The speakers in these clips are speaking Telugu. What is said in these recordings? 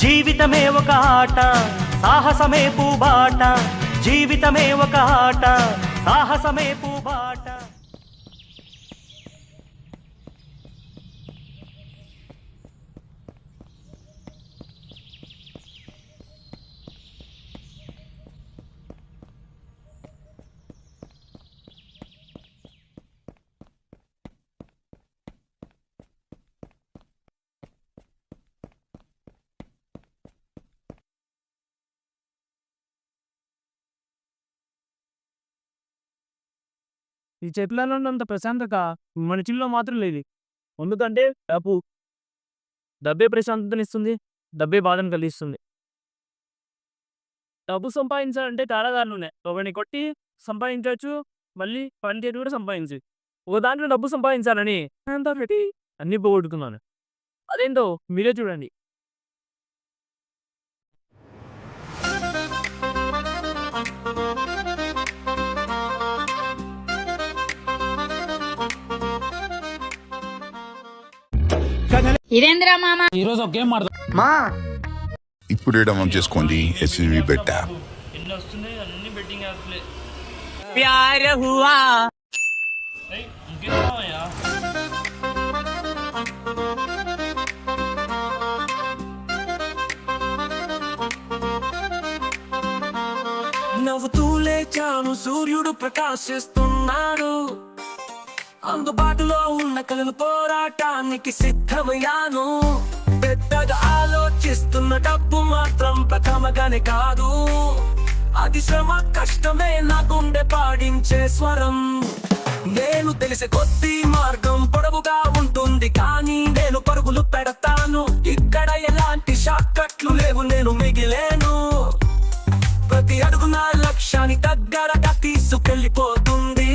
జీవితమే ఒక ఆట సాహసమే పూబాట జీవితమే ఒక ఆట సాహసమే పూబాట ఈ చెట్లలో ఉన్నంత ప్రశాంతత మనిషిలో మాత్రం లేదు. ఎందుకంటే డబ్బే ప్రశాంతతనిస్తుంది. డబ్బే బాధను కలిగిస్తుంది. డబ్బు సంపాదించాలంటే చాలా దారులున్నాయి. ఒకరిని కొట్టి సంపాదించొచ్చు. మళ్ళీ పని చేసి కూడా సంపాదించు. ఒక దాంట్లో డబ్బు సంపాదించాలని అంతా పెట్టి అన్నీ పోగొట్టుకున్నాను. అదేంటో మీరే చూడండి. ఇదేంద్రా మామ ఈరోజు ఒక గేమ్ ఆడదాం. మా ఇప్పుడే డౌన్లోడ్ చేసుకోండి ఎస్వి బెట్ యాప్. ఎన్ని వస్తున్నాయి అన్ని బెట్టింగ్ యాప్లే. ప్యార్ హువా నవ్వుతూ లేచాను, సూర్యుడు ప్రకాశిస్తున్నాడు. అందుబాటులో ఉన్న కలలు పోరాటానికి సిద్ధమయ్యాను. పెద్దగా ఆలోచిస్తున్న డబ్బు మాత్రం ప్రథమగానే కాదు. అది శ్రమ కష్టమే నా గుండె పాడించే స్వరం. నేను తెలిసే కొద్ది మార్గం పొడవుగా ఉంటుంది, కానీ నేను పరుగులు పెడతాను. ఇక్కడ ఎలాంటి షార్ట్ కట్లు లేవు, నేను మిగిలేను. ప్రతి అడుగు నా లక్ష్యాన్ని దగ్గరగా తీసుకెళ్ళిపోతుంది.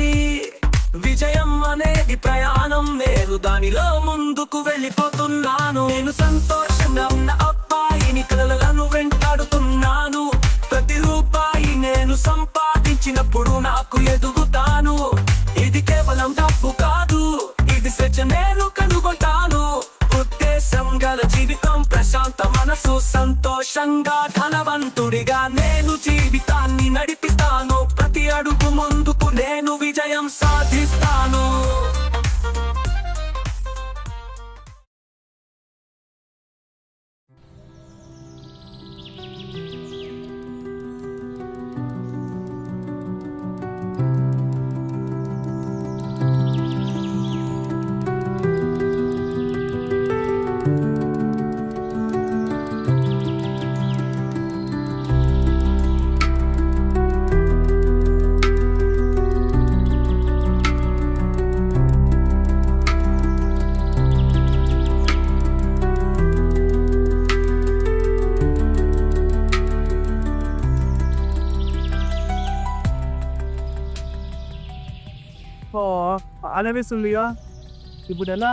విజయం అనేది ప్రయాణం, నేను దానిలో ముందుకు వెళ్ళిపోతున్నాను. నేను సంతోషంగా ఉన్న అబ్బాయిని కలలను వెంటాడుతున్నాను. ప్రతి రూపాయి నేను సంపాదించినప్పుడు నాకు ఎదుగుతాను. ఇది కేవలం డబ్బు కాదు, ఇది స్వేచ్ఛ నేను కనుగొంటాను. ఉద్దేశం గల జీవితం, ప్రశాంత మనసు, సంతోషంగా ధనవంతుడిగా నేను జీవితాన్ని నడిపిస్తాను. ప్రతి అడుగు ముందుకు నేను విజయం సాధిస్తాను. ఆలవేస్తుందిగా. ఇప్పుడు ఎలా?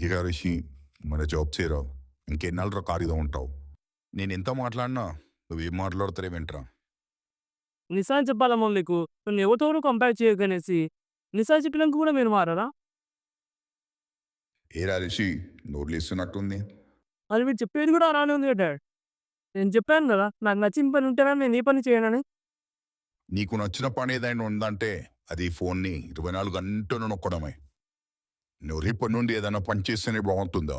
ఇక రిషి, మన జాబ్ చేయరావు, ఇంకెన్నాళ్ళ ఖాళీగా ఉంటావు. నేను ఎంత మాట్లాడినా నువ్వేం మాట్లాడతారే వెంట్రా. నిజాన్ని చెప్పాలమ్మా నీకు. నువ్వు ఎవరితోనూ కంపేర్ చేయకనేసి నిజాలు చెప్పినాక కూడా మీరు మారారా? ఏరా రిషి, నోట్లు ఇస్తున్నట్టుంది. అది మీరు చెప్పేది కూడా అలానే ఉంది కదా డాడ్. నేను చెప్పాను కదా, నాకు నచ్చిన పని ఉంటేనా నేను ఏ పని చేయనని. నీకు నచ్చిన పని ఏదైనా ఉందంటే అది ఫోన్ని 24 గంటలు నొక్కడమే. నువ్వు రేపటి నుండి ఏదైనా పని చేస్తేనే బాగుంటుందా,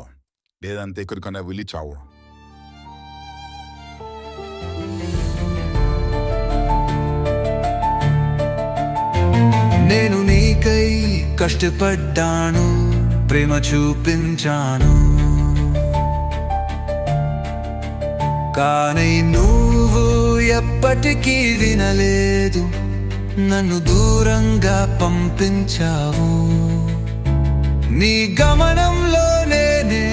లేదంటే ఎక్కడికైనా వెళ్ళి చావు. నేను నీకై కష్టపడ్డాను, ప్రేమ చూపించాను, కానీ నువ్వు ఎప్పటికీ వినలేదు, నన్ను దూరంగా పంపించావు. నీ గమనంలో నేనే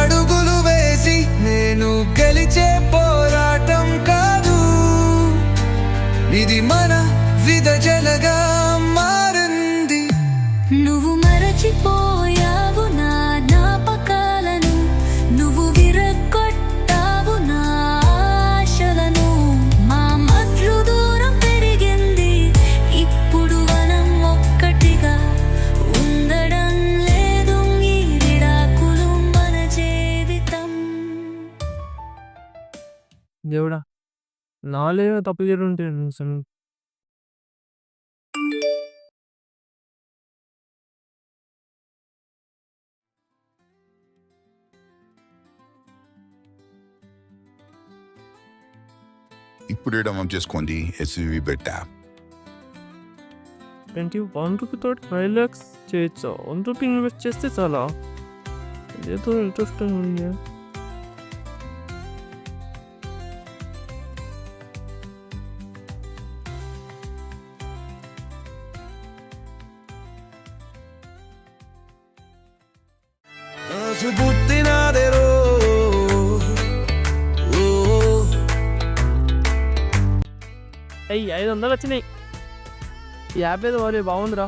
అడుగులు వేసి, నేను గెలిచే పోరాటం కాదు, ఇది మన విదజలగా మారింది. నువ్వు మరచిపోయావు నా జ్ఞాపకాలను, నువ్వు విరగొట్టావు నా ఆశలను. మా మధ్య దూరం పెరిగింది, ఇప్పుడు మనం ఒక్కటిగా ఉండడం లేదు. ఈ విడాకులు మన జీవితం. దేవుడా, నాలే తప్పు జరుగుంటే అసలు ఇప్పుడే డౌన్లోడ్ చేసుకోండి ఎస్వీబీ బెట్ యాప్. 1 రూపీతో 5 lakhs చేయొచ్చా? 1 రూపీ ఇన్వెస్ట్ చేస్తే చాలా, ఇదేదో ఇంట్రెస్టింగ్ ఉంది. అయ్యి 500 వచ్చినాయి. ఈ యాప్ ఏదో మరి బాగుందిరా.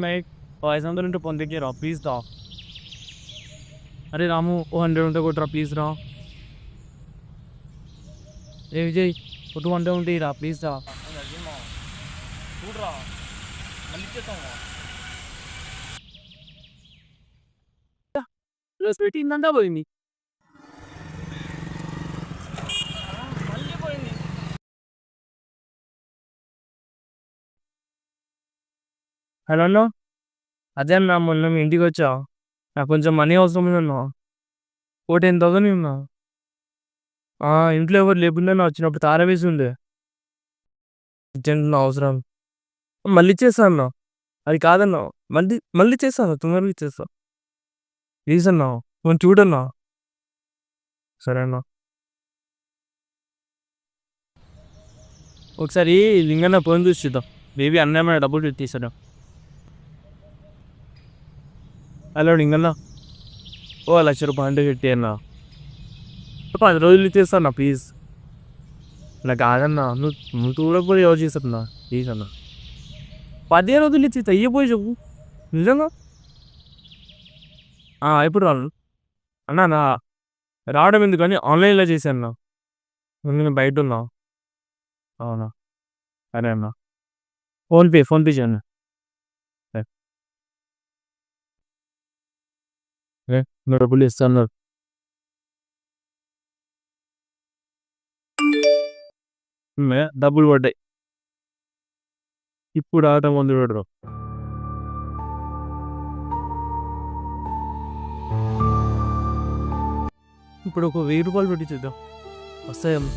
మైక్ 500 ఉంటే పొందికి ప్లీజ్ దా. అరే రాము, 100 ఉంటే కొట్టురా ప్లీజ్ రా. ఏ విజయ్, 200 ఉంటే రా ప్లీజ్ రా. చూడరా, మళ్ళీ పెట్టిందంతా పోయింది. హలో అన్న, అదే అన్న మొన్న మీ ఇంటికి వచ్చా, నాకు కొంచెం మనీ అవసరం ఉందన్నా. 10,000 ఉన్నా. ఇంట్లో ఎవరు లేకుండా వచ్చినప్పుడు తార వేసి ఉండే. అర్జెంట్ నా అవసరం, మళ్ళీ ఇచ్చేస్తా అన్న. అది కాదన్నా, మళ్ళీ చేస్తాను, తొందరగా ఇచ్చేస్తా ప్లీజ్ అన్నా, కొంచెం చూడన్నా. సరే అన్న. ఒకసారి లింగన్న ఫోన్ చూసి చూద్దాం, బేబీ అన్నయ్య డబ్బులు తీసాడు. హలో లింగన్న, 1,00,000 రూపాయలు అంటే పెట్టి అన్న, 10 రోజులు ఇచ్చేస్తాను ప్లీజ్. నాకు కాదన్నా, నువ్వు చూడకపోతే ఎవరు చేస్తున్నా ప్లీజ్ అన్న. 15 రోజులు ఇచ్చి అయ్యిపోయి చెప్పు నిజంగా. ఎప్పుడు రాను అన్నా, నా రావడం ఎందుకని ఆన్లైన్లో చేశాను. నేను బయట ఉన్నా. అవునా, సరే అన్న. ఫోన్పే చేయను. నువ్వు డబ్బులు ఇస్తాను. డబ్బులు పడ్డాయి. ఇప్పుడు ఆట మందు పెడరు. ఇప్పుడు ఒక 1000 రూపాయలు పెట్టి చూద్దాం వస్తాయేమో.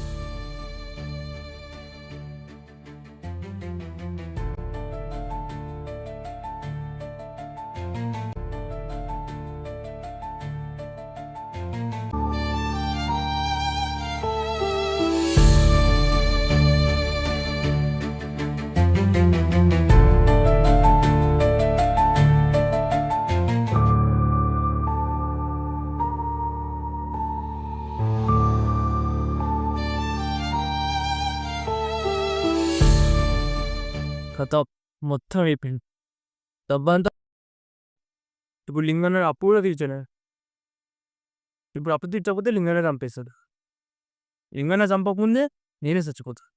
కథ మొత్తం అయిపోయింది. డబ్బంతా ఇప్పుడు లింగన్న అప్పు కూడా తీర్చాను. ఇప్పుడు అప్పు తీర్చకపోతే లింగన్న చంపేస్తాడు. లింగన్న చంపకముందే నేనే చచ్చిపోతాను.